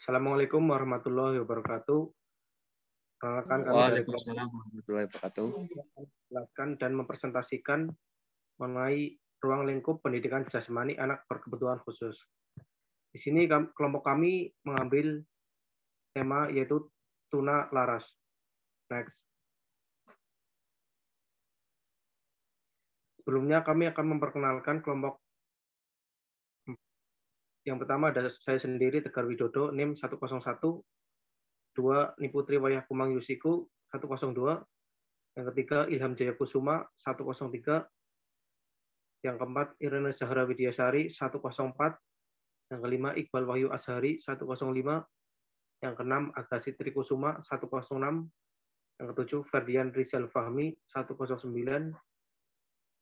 Assalamualaikum warahmatullahi wabarakatuh. Perkenalkan kami dari Waalaikumsalam warahmatullahi wabarakatuh. menjelaskan dan mempresentasikan mengenai ruang lingkup pendidikan jasmani anak berkebutuhan khusus. Di sini kelompok kami mengambil tema yaitu tuna laras. Next. Sebelumnya kami akan memperkenalkan kelompok. Yang pertama ada saya sendiri, Tegar Widodo, NIM 101, 2 Niputri Wayakumang Yusiku 102, yang ketiga Ilham Jaya Kusuma 103, yang keempat Irene Zahra Widyasari 104, yang kelima Iqbal Wahyu Azhari 105, yang keenam Agassi Trikusuma 106, yang ketujuh Ferdian Rizal Fahmi 109,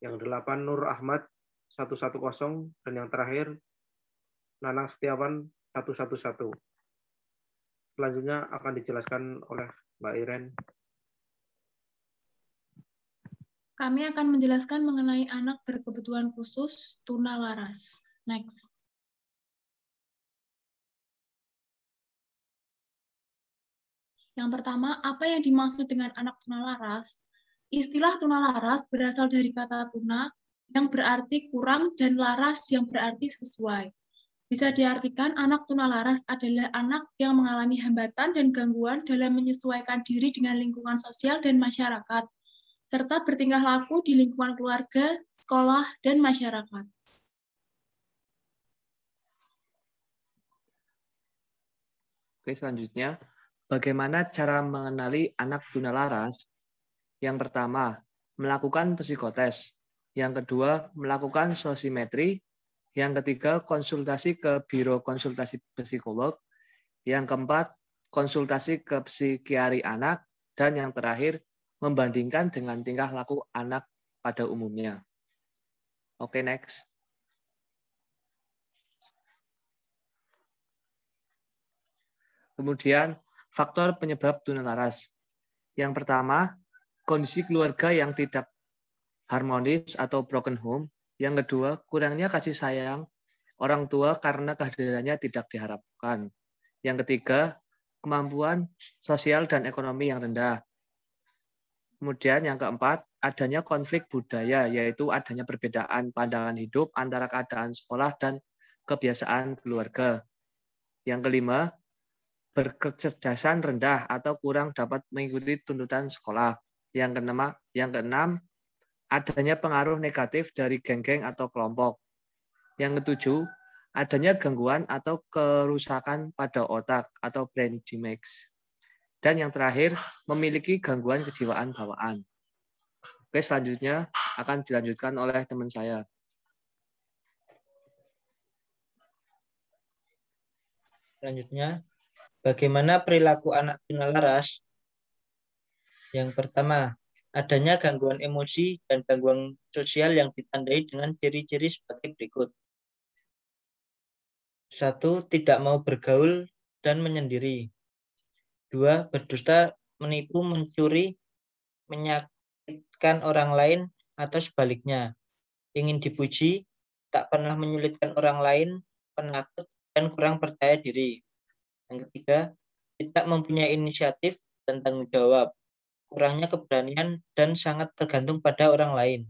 yang delapan Nur Ahmad 110, dan yang terakhir Nanang Setiawan 111. Selanjutnya akan dijelaskan oleh Mbak Iren. Kami akan menjelaskan mengenai anak berkebutuhan khusus tuna laras. Next. Yang pertama, apa yang dimaksud dengan anak tuna laras? Istilah tuna laras berasal dari kata tuna yang berarti kurang dan laras yang berarti sesuai. Bisa diartikan anak tuna laras adalah anak yang mengalami hambatan dan gangguan dalam menyesuaikan diri dengan lingkungan sosial dan masyarakat, serta bertingkah laku di lingkungan keluarga, sekolah, dan masyarakat. Oke, selanjutnya, bagaimana cara mengenali anak tuna laras? Yang pertama, melakukan psikotes. Yang kedua, melakukan sosimetri. Yang ketiga, konsultasi ke biro konsultasi psikolog. Yang keempat, konsultasi ke psikiatri anak. Dan yang terakhir, membandingkan dengan tingkah laku anak pada umumnya. Oke, next. Kemudian, faktor penyebab tuna laras. Yang pertama, kondisi keluarga yang tidak harmonis atau broken home. Yang kedua, kurangnya kasih sayang orang tua karena kehadirannya tidak diharapkan. Yang ketiga, kemampuan sosial dan ekonomi yang rendah. Kemudian yang keempat, adanya konflik budaya, yaitu adanya perbedaan pandangan hidup antara keadaan sekolah dan kebiasaan keluarga. Yang kelima, berkecerdasan rendah atau kurang dapat mengikuti tuntutan sekolah. Yang keenam, adanya pengaruh negatif dari geng-geng atau kelompok. Yang ketujuh, adanya gangguan atau kerusakan pada otak atau brain damage. Dan yang terakhir, memiliki gangguan kejiwaan bawaan. Oke, selanjutnya akan dilanjutkan oleh teman saya. Selanjutnya, bagaimana perilaku anak tuna laras? Yang pertama, adanya gangguan emosi dan gangguan sosial yang ditandai dengan ciri-ciri sebagai berikut. 1. Tidak mau bergaul dan menyendiri. 2. Berdusta, menipu, mencuri, menyakitkan orang lain, atau sebaliknya. Ingin dipuji, tak pernah menyulitkan orang lain, penakut, dan kurang percaya diri. Yang ketiga, tidak mempunyai inisiatif dan tanggung jawab. Kurangnya keberanian dan sangat tergantung pada orang lain.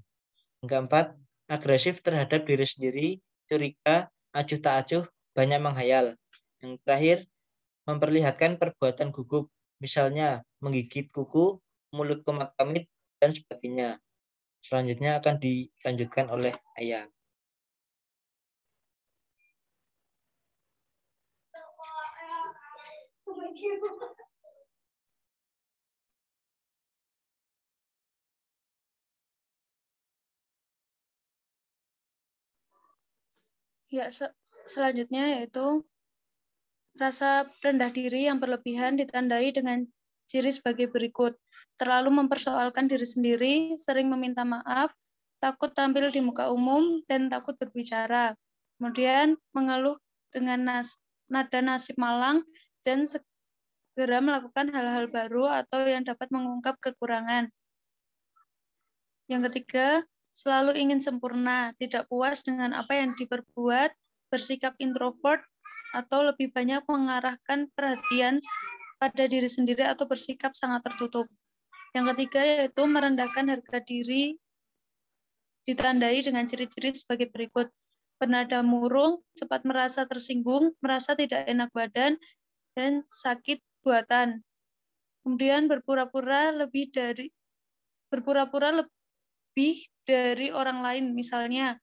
Yang keempat, agresif terhadap diri sendiri, curiga, acuh tak acuh, banyak menghayal. Yang terakhir, memperlihatkan perbuatan gugup, misalnya menggigit kuku, mulut komak-kamit, dan sebagainya. Selanjutnya akan dilanjutkan oleh Ayah. Ya, selanjutnya yaitu rasa rendah diri yang berlebihan ditandai dengan ciri sebagai berikut. Terlalu mempersoalkan diri sendiri, sering meminta maaf, takut tampil di muka umum, dan takut berbicara. Kemudian mengeluh dengan nada nasib malang dan segera melakukan hal-hal baru atau yang dapat mengungkap kekurangan. Yang ketiga, selalu ingin sempurna, tidak puas dengan apa yang diperbuat, bersikap introvert atau lebih banyak mengarahkan perhatian pada diri sendiri atau bersikap sangat tertutup. Yang ketiga yaitu merendahkan harga diri ditandai dengan ciri-ciri sebagai berikut. Bernada murung, cepat merasa tersinggung, merasa tidak enak badan, dan sakit buatan. Kemudian berpura-pura lebih dari orang lain, misalnya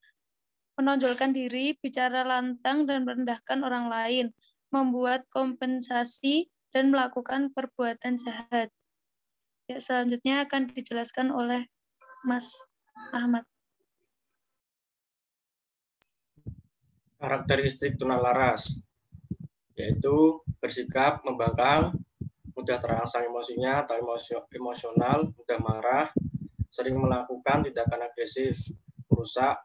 menonjolkan diri, bicara lantang dan merendahkan orang lain, membuat kompensasi dan melakukan perbuatan jahat. Ya, selanjutnya akan dijelaskan oleh Mas Ahmad. Karakteristik tunalaras, yaitu bersikap membangkang, mudah terangsang emosinya atau emosional, mudah marah, sering melakukan tindakan agresif, merusak,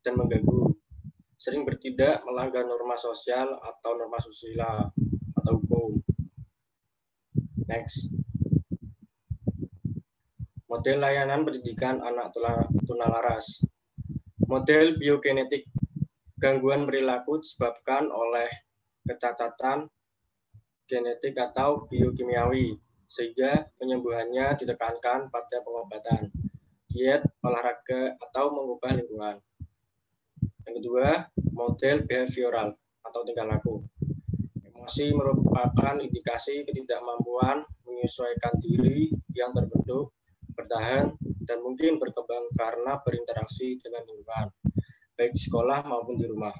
dan mengganggu, sering bertindak melanggar norma sosial atau norma susila atau hukum. Next. Model layanan pendidikan anak tunalaras. Model biogenetik. Gangguan perilaku disebabkan oleh kecacatan genetik atau biokimiawi, sehingga penyembuhannya ditekankan pada pengobatan, diet, olahraga, atau mengubah lingkungan. Yang kedua, model behavioral atau tingkah laku. Emosi merupakan indikasi ketidakmampuan menyesuaikan diri yang terbentuk, bertahan, dan mungkin berkembang karena berinteraksi dengan lingkungan, baik di sekolah maupun di rumah.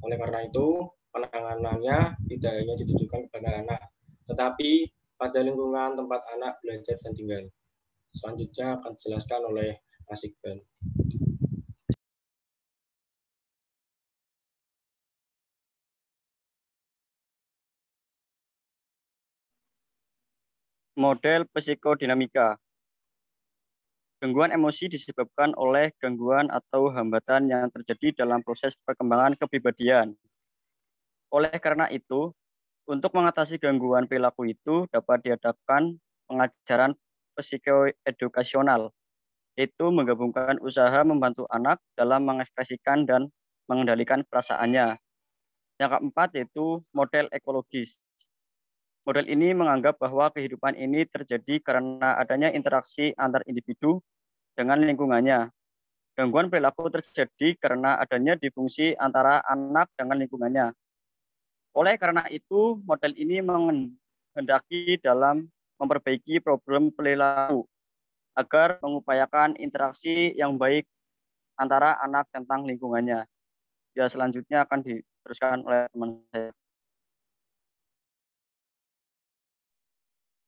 Oleh karena itu, penanganannya tidak hanya ditujukan kepada anak, tetapi pada lingkungan tempat anak belajar dan tinggal. Selanjutnya akan dijelaskan oleh Mas Iqbal. Model psikodinamika. Gangguan emosi disebabkan oleh gangguan atau hambatan yang terjadi dalam proses perkembangan kepribadian. Oleh karena itu, untuk mengatasi gangguan perilaku itu dapat diadakan pengajaran psikoedukasional, yaitu menggabungkan usaha membantu anak dalam mengekspresikan dan mengendalikan perasaannya. Yang keempat yaitu model ekologis. Model ini menganggap bahwa kehidupan ini terjadi karena adanya interaksi antar individu dengan lingkungannya. Gangguan perilaku terjadi karena adanya disfungsi antara anak dengan lingkungannya. Oleh karena itu, model ini menghendaki dalam memperbaiki problem perilaku agar mengupayakan interaksi yang baik antara anak tentang lingkungannya. Ya, selanjutnya akan diteruskan oleh teman saya.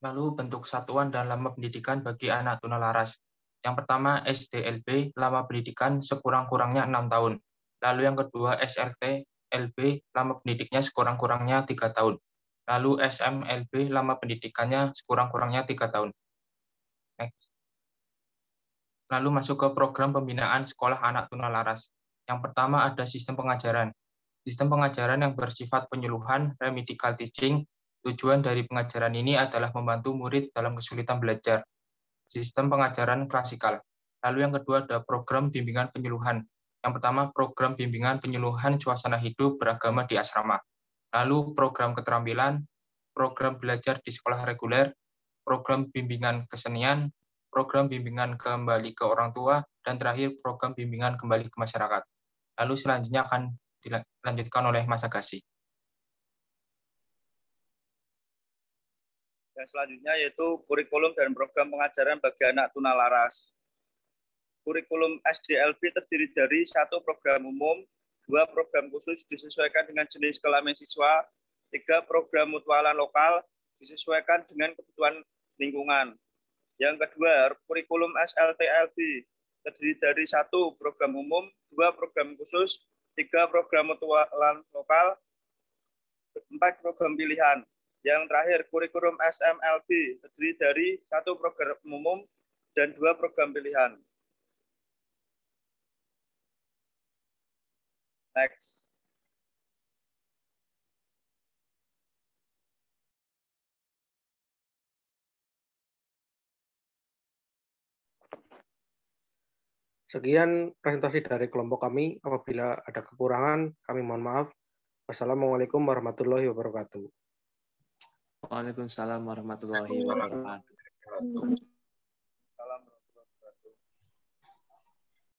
Lalu bentuk satuan dan lama pendidikan bagi anak tunalaras. Yang pertama SDLB, lama pendidikan sekurang-kurangnya 6 tahun. Lalu yang kedua SLT-LB, lama pendidiknya sekurang-kurangnya 3 tahun. Lalu SMLB, lama pendidikannya sekurang-kurangnya 3 tahun. Next. Lalu masuk ke program pembinaan sekolah anak tunalaras. Yang pertama ada sistem pengajaran. Sistem pengajaran yang bersifat penyuluhan, remedial teaching. Tujuan dari pengajaran ini adalah membantu murid dalam kesulitan belajar. Sistem pengajaran klasikal. Lalu yang kedua ada program bimbingan penyuluhan. Yang pertama program bimbingan penyuluhan suasana hidup beragama di asrama. Lalu program keterampilan, program belajar di sekolah reguler, program bimbingan kesenian, program bimbingan kembali ke orang tua, dan terakhir program bimbingan kembali ke masyarakat. Lalu selanjutnya akan dilanjutkan oleh Mas Agassi. Yang selanjutnya yaitu kurikulum dan program pengajaran bagi anak tunalaras. Kurikulum SDLB terdiri dari 1 program umum, 2 program khusus disesuaikan dengan jenis kelamin siswa, 3 program mutualan lokal disesuaikan dengan kebutuhan lingkungan. Yang kedua, kurikulum SLTLB terdiri dari 1 program umum, 2 program khusus, 3 program mutualan lokal, 4 program pilihan. Yang terakhir, kurikulum SMLB terdiri dari 1 program umum dan 2 program pilihan. Next. Sekian presentasi dari kelompok kami. Apabila ada kekurangan, kami mohon maaf. Wassalamualaikum warahmatullahi wabarakatuh. Waalaikumsalam warahmatullahi wabarakatuh.